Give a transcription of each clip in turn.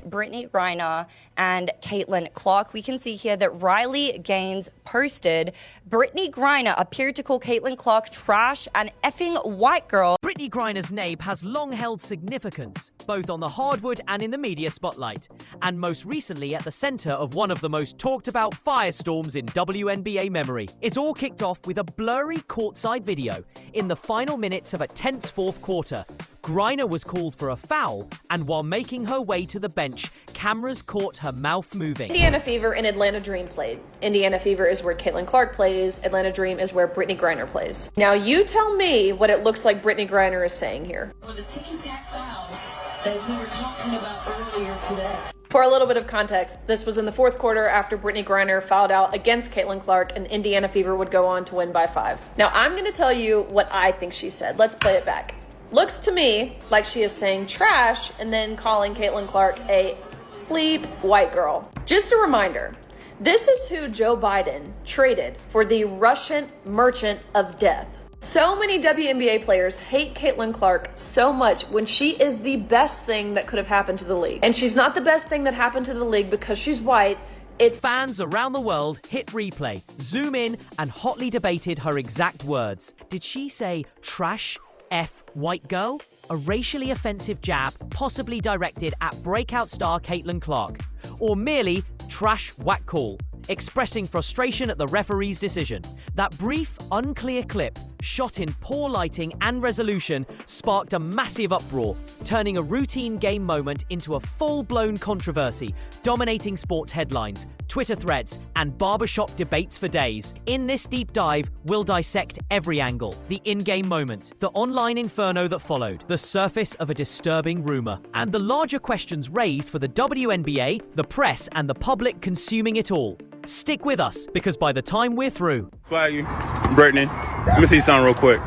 Brittney Griner and Caitlin Clark. We can see here that Riley Gaines posted, Brittney Griner appeared to call Caitlin Clark trash and effing white girl. Brittney Griner's name has long held significance, both on the hardwood and in the media spotlight, and most recently at the center of one of the most talked about firestorms in WNBA memory. It all kicked off with a blurry courtside video in the final minutes of a tense fourth quarter. Griner was called for a foul, and while making her way to the bench, cameras caught her mouth moving. Indiana Fever and Atlanta Dream played. Indiana Fever is where Caitlin Clark plays. Atlanta Dream is where Brittney Griner plays. Now you tell me what it looks like Brittney Griner is saying here. Or the ticky-tack fouls that we were talking about earlier today. For a little bit of context, this was in the fourth quarter after Brittney Griner fouled out against Caitlin Clark, and Indiana Fever would go on to win by 5. Now I'm going to tell you what I think she said. Let's play it back. Looks to me like she is saying trash and then calling Caitlin Clark a bleep white girl. Just a reminder, this is who Joe Biden traded for the Russian merchant of death. So many WNBA players hate Caitlin Clark so much when she is the best thing that could have happened to the league. And she's not the best thing that happened to the league because she's white. It's fans around the world hit replay, zoom in, and hotly debated her exact words. Did she say trash F white girl? A racially offensive jab possibly directed at breakout star Caitlin Clark, or merely trash whack call, expressing frustration at the referee's decision. That brief, unclear clip, shot in poor lighting and resolution, sparked a massive uproar, turning a routine game moment into a full-blown controversy, dominating sports headlines, Twitter threads, and barbershop debates for days. In this deep dive, we'll dissect every angle, the in-game moment, the online inferno that followed, the surface of a disturbing rumor, and the larger questions raised for the WNBA, the press, and the public consuming it all. Stick with us, because by the time we're through... Swaggy, Brittney, let me see something real quick.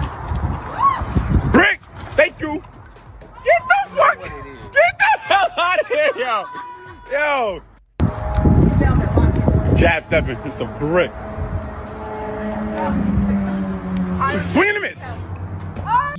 Brick! Thank you! Get the hell out of here, yo! Yo! Jab stepping, just a brick. Swing and a miss!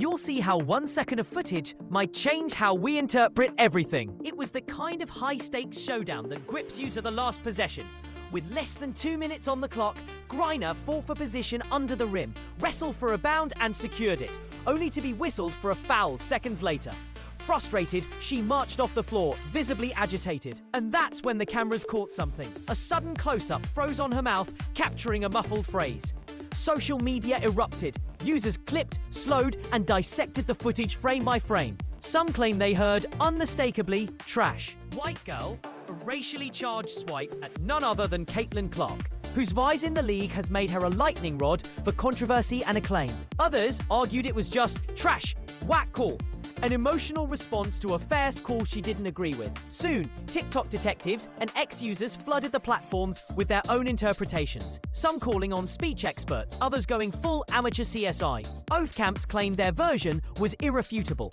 You'll see how 1 second of footage might change how we interpret everything. It was the kind of high-stakes showdown that grips you to the last possession. With less than 2 minutes on the clock, Griner fought for position under the rim, wrestled for a bound and secured it, only to be whistled for a foul seconds later. Frustrated, she marched off the floor, visibly agitated. And that's when the cameras caught something. A sudden close-up froze on her mouth, capturing a muffled phrase. Social media erupted. Users clipped, slowed, and dissected the footage frame by frame. Some claim they heard, unmistakably, trash. White girl, a racially charged swipe at none other than Caitlin Clark, whose rise in the league has made her a lightning rod for controversy and acclaim. Others argued it was just trash, whack call, an emotional response to a fast call she didn't agree with. Soon, TikTok detectives and ex-users flooded the platforms with their own interpretations, some calling on speech experts, others going full amateur CSI. Both camps claimed their version was irrefutable.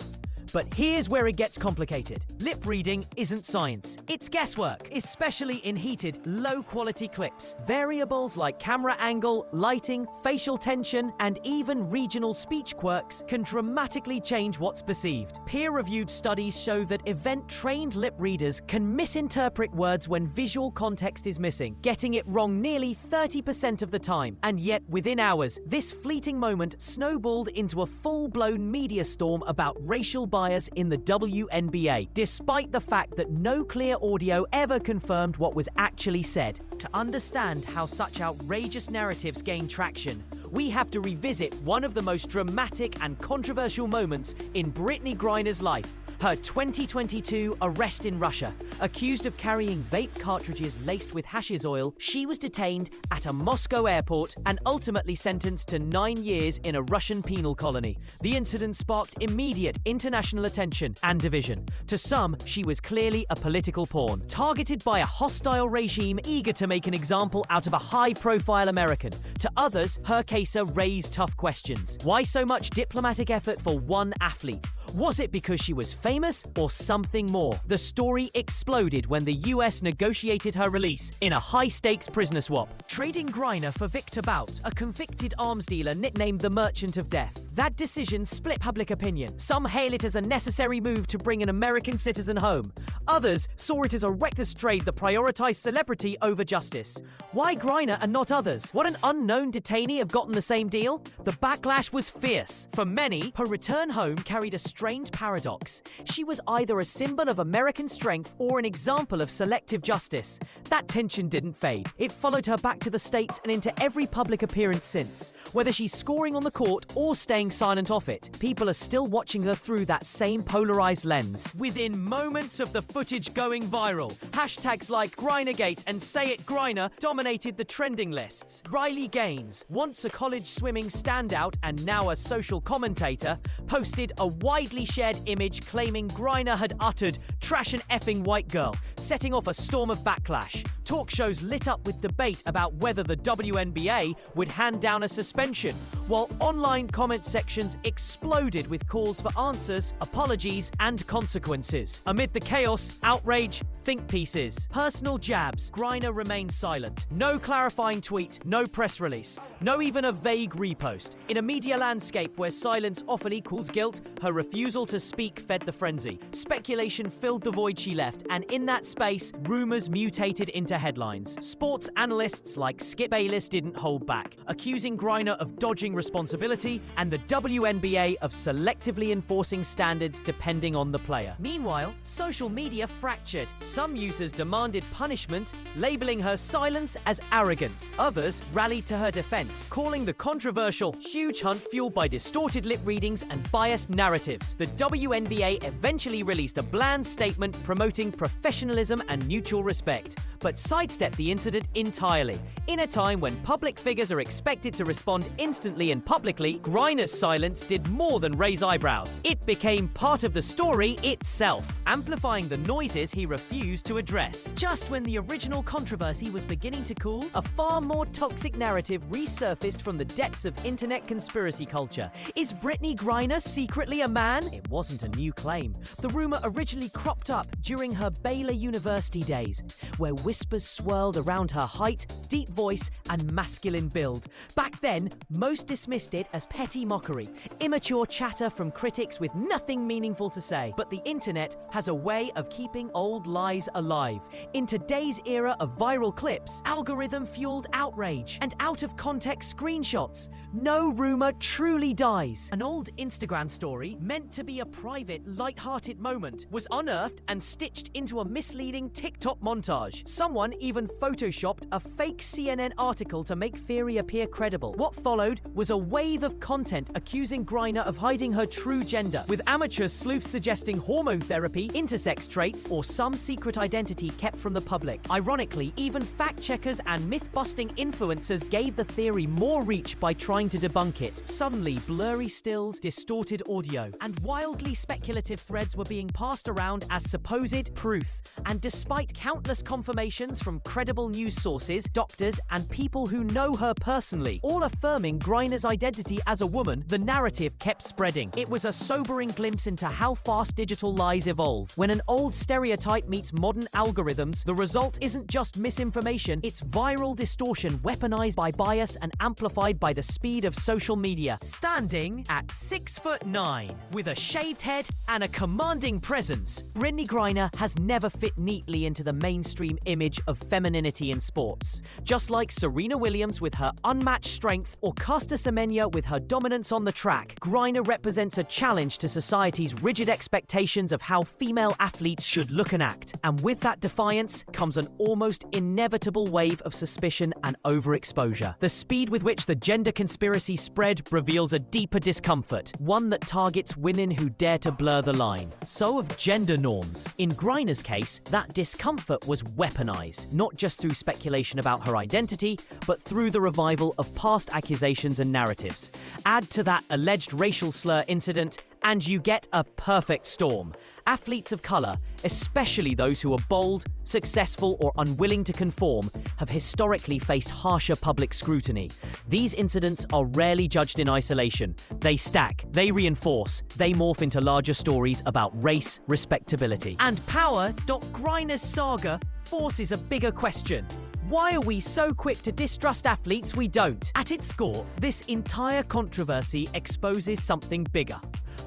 But here's where it gets complicated. Lip reading isn't science. It's guesswork, especially in heated, low-quality clips. Variables like camera angle, lighting, facial tension, and even regional speech quirks can dramatically change what's perceived. Peer-reviewed studies show that event-trained lip readers can misinterpret words when visual context is missing, getting it wrong nearly 30% of the time. And yet, within hours, this fleeting moment snowballed into a full-blown media storm about racial bias in the WNBA, despite the fact that no clear audio ever confirmed what was actually said. To understand how such outrageous narratives gain traction, we have to revisit one of the most dramatic and controversial moments in Brittney Griner's life. Her 2022 arrest in Russia. Accused of carrying vape cartridges laced with hashish oil, she was detained at a Moscow airport and ultimately sentenced to 9 years in a Russian penal colony. The incident sparked immediate international attention and division. To some, she was clearly a political pawn, targeted by a hostile regime eager to make an example out of a high-profile American. To others, her case raised tough questions. Why so much diplomatic effort for one athlete? Was it because she was famous or something more? The story exploded when the US negotiated her release in a high-stakes prisoner swap, trading Griner for Victor Bout, a convicted arms dealer nicknamed the Merchant of Death. That decision split public opinion. Some hail it as a necessary move to bring an American citizen home. Others saw it as a reckless trade that prioritized celebrity over justice. Why Griner and not others? Would an unknown detainee have gotten the same deal? The backlash was fierce. For many, her return home carried a strange paradox. She was either a symbol of American strength or an example of selective justice. That tension didn't fade. It followed her back to the States and into every public appearance since. Whether she's scoring on the court or staying silent off it, people are still watching her through that same polarized lens. Within moments of the footage going viral, hashtags like Grinergate and Say It Griner dominated the trending lists. Riley Gaines, once a college swimming standout and now a social commentator, posted a widely shared image claiming Griner had uttered "trash an effing white girl," setting off a storm of backlash. Talk shows lit up with debate about whether the WNBA would hand down a suspension, while online comment sections exploded with calls for answers, apologies, and consequences. Amid the chaos, outrage, think pieces, personal jabs, Griner remained silent. No clarifying tweet, no press release, no even a vague repost. In a media landscape where silence often equals guilt, her refusal to speak fed the frenzy. Speculation filled the void she left, and in that space, rumors mutated into headlines. Sports analysts like Skip Bayless didn't hold back, accusing Griner of dodging responsibility and the WNBA of selectively enforcing standards depending on the player. Meanwhile, social media fractured. Some users demanded punishment, labeling her silence as arrogance. Others rallied to her defense, calling the controversial huge hunt fueled by distorted lip readings and biased narratives. The WNBA eventually released a bland statement promoting professionalism and mutual respect, but sidestepped the incident entirely. In a time when public figures are expected to respond instantly and publicly, Griner's silence did more than raise eyebrows. It became part of the story itself, amplifying the noises he refused to address. Just when the original controversy was beginning to cool, a far more toxic narrative resurfaced from the depths of internet conspiracy culture. Is Brittney Griner secretly a man? It wasn't a new claim. The rumor originally cropped up during her Baylor University days, where whispers swirled around her height, deep voice, and masculine build. Back then, most dismissed it as petty mockery, immature chatter from critics with nothing meaningful to say. But the internet has a way of keeping old lies alive. In today's era of viral clips, algorithm-fueled outrage, and out-of-context screenshots, no rumor truly dies. An old Instagram story, meant to be a private, light-hearted moment, was unearthed and stitched into a misleading TikTok montage. Someone even photoshopped a fake CNN article to make theory appear credible. What followed was a wave of content accusing Griner of hiding her true gender, with amateur sleuths suggesting hormone therapy, intersex traits, or some secret identity kept from the public. Ironically, even fact-checkers and myth-busting influencers gave the theory more reach by trying to debunk it. Suddenly, blurry stills, distorted audio, and wildly speculative threads were being passed around as supposed proof. And despite countless confirmations from credible news sources, doctors, and people who know her personally, all affirming Griner's identity as a woman, the narrative kept spreading. It was a sobering glimpse into how fast digital lies evolve. When an old stereotype meets modern algorithms, the result isn't just misinformation, it's viral distortion weaponized by bias and amplified by the speed of social media. Standing at 6'9", with a shaved head and a commanding presence, Brittney Griner has never fit neatly into the mainstream image of femininity in sports. Just like Serena Williams with her unmatched strength or Caster Semenya with her dominance on the track, Griner represents a challenge to society's rigid expectations of how female athletes should look and act. And with that defiance comes an almost inevitable wave of suspicion and overexposure. The speed with which the gender conspiracy spread reveals a deeper discomfort, one that targets women who dare to blur the line. So of gender norms. In Griner's case, that discomfort was weaponized, not just through speculation about her identity, but through the revival of past accusations and narratives. Add to that alleged racial slur incident, And you get a perfect storm. Athletes of color, especially those who are bold, successful, or unwilling to conform, have historically faced harsher public scrutiny. These incidents are rarely judged in isolation. They stack, they reinforce, they morph into larger stories about race, respectability. And power. Griner's saga forces a bigger question. Why are we so quick to distrust athletes we don't? At its core, this entire controversy exposes something bigger.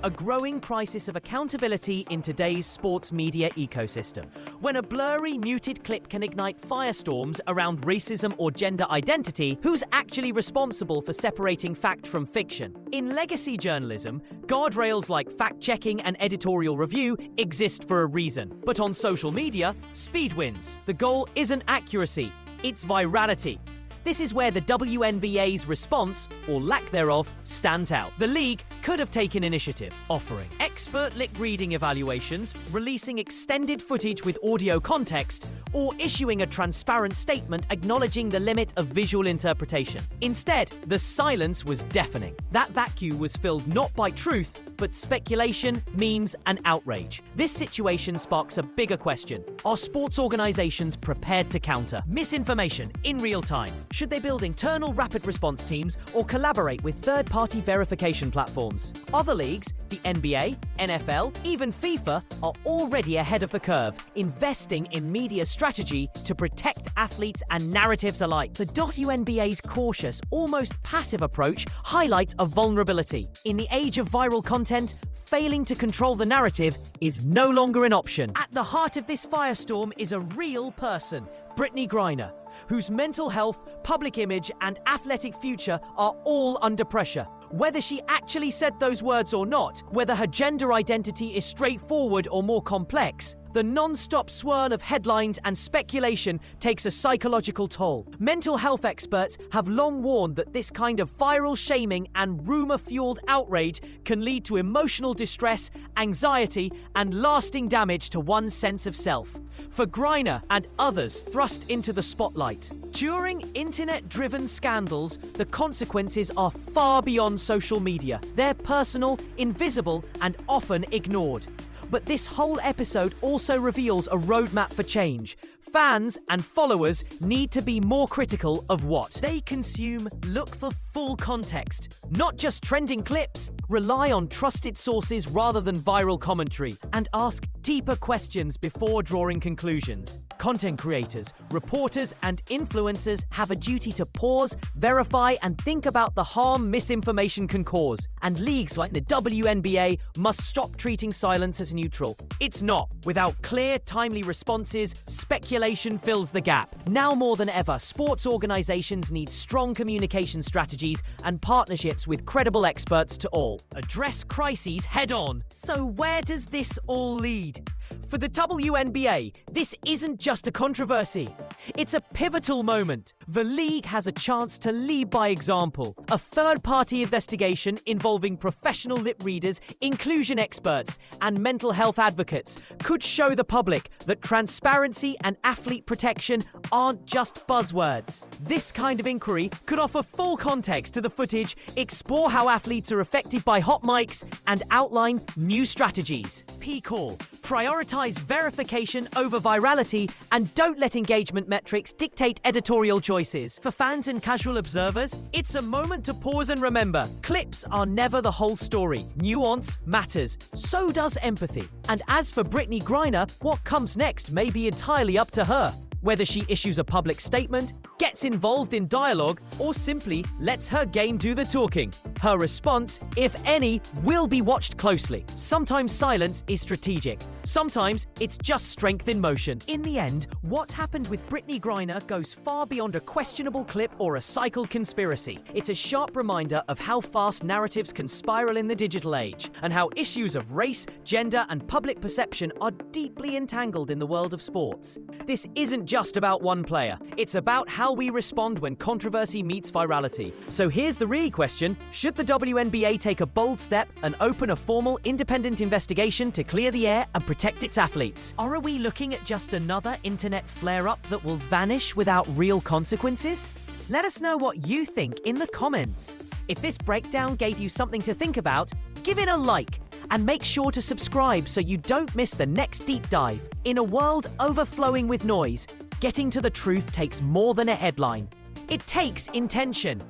A growing crisis of accountability in today's sports media ecosystem. When a blurry, muted clip can ignite firestorms around racism or gender identity, who's actually responsible for separating fact from fiction? In legacy journalism, guardrails like fact-checking and editorial review exist for a reason. But on social media, speed wins. The goal isn't accuracy, it's virality. This is where the WNBA's response, or lack thereof, stands out. The league could have taken initiative, offering expert lip reading evaluations, releasing extended footage with audio context, or issuing a transparent statement acknowledging the limit of visual interpretation. Instead, the silence was deafening. That vacuum was filled not by truth, but speculation, memes, and outrage. This situation sparks a bigger question. Are sports organizations prepared to counter misinformation in real time? Should they build internal rapid response teams or collaborate with third-party verification platforms? Other leagues, the NBA, NFL, even FIFA, are already ahead of the curve, investing in media strategy to protect athletes and narratives alike. The WNBA's cautious, almost passive approach highlights a vulnerability. In the age of viral content, failing to control the narrative is no longer an option. At the heart of this firestorm is a real person, Brittney Griner, whose mental health, public image, and athletic future are all under pressure. Whether she actually said those words or not, whether her gender identity is straightforward or more complex, the non-stop swirl of headlines and speculation takes a psychological toll. Mental health experts have long warned that this kind of viral shaming and rumor-fueled outrage can lead to emotional distress, anxiety, and lasting damage to one's sense of self. For Griner and others thrust into the spotlight, during internet-driven scandals, the consequences are far beyond social media. They're personal, invisible, and often ignored. But this whole episode also reveals a roadmap for change. Fans and followers need to be more critical of what they consume, look for full context, not just trending clips, rely on trusted sources rather than viral commentary, and ask deeper questions before drawing conclusions. Content creators, reporters, and influencers have a duty to pause, verify, and think about the harm misinformation can cause. And leagues like the WNBA must stop treating silence as neutral. It's not. Without clear, timely responses, speculation fills the gap. Now more than ever, sports organizations need strong communication strategies and partnerships with credible experts to all address crises head-on. So where does this all lead? For the WNBA, this isn't just a controversy. It's a pivotal moment. The league has a chance to lead by example. A third-party investigation involving professional lip readers, inclusion experts, and mental health advocates could show the public that transparency and athlete protection aren't just buzzwords. This kind of inquiry could offer full context to the footage, explore how athletes are affected by hot mics, and outline new strategies. P-Call. Prioritize verification over virality and don't let engagement metrics dictate editorial choices. For fans and casual observers, it's a moment to pause and remember, clips are never the whole story. Nuance matters. So does empathy. And as for Brittney Griner, what comes next may be entirely up to her. Whether she issues a public statement, gets involved in dialogue, or simply lets her game do the talking. Her response, if any, will be watched closely. Sometimes silence is strategic. Sometimes it's just strength in motion. In the end, what happened with Brittney Griner goes far beyond a questionable clip or a cycled conspiracy. It's a sharp reminder of how fast narratives can spiral in the digital age, and how issues of race, gender, and public perception are deeply entangled in the world of sports. This isn't just about one player. It's about how we respond when controversy meets virality. So here's the real question. Should the WNBA take a bold step and open a formal independent investigation to clear the air and protect its athletes? Or are we looking at just another internet flare-up that will vanish without real consequences? Let us know what you think in the comments. If this breakdown gave you something to think about, give it a like And make sure to subscribe so you don't miss the next deep dive. In a world overflowing with noise, getting to the truth takes more than a headline. It takes intention.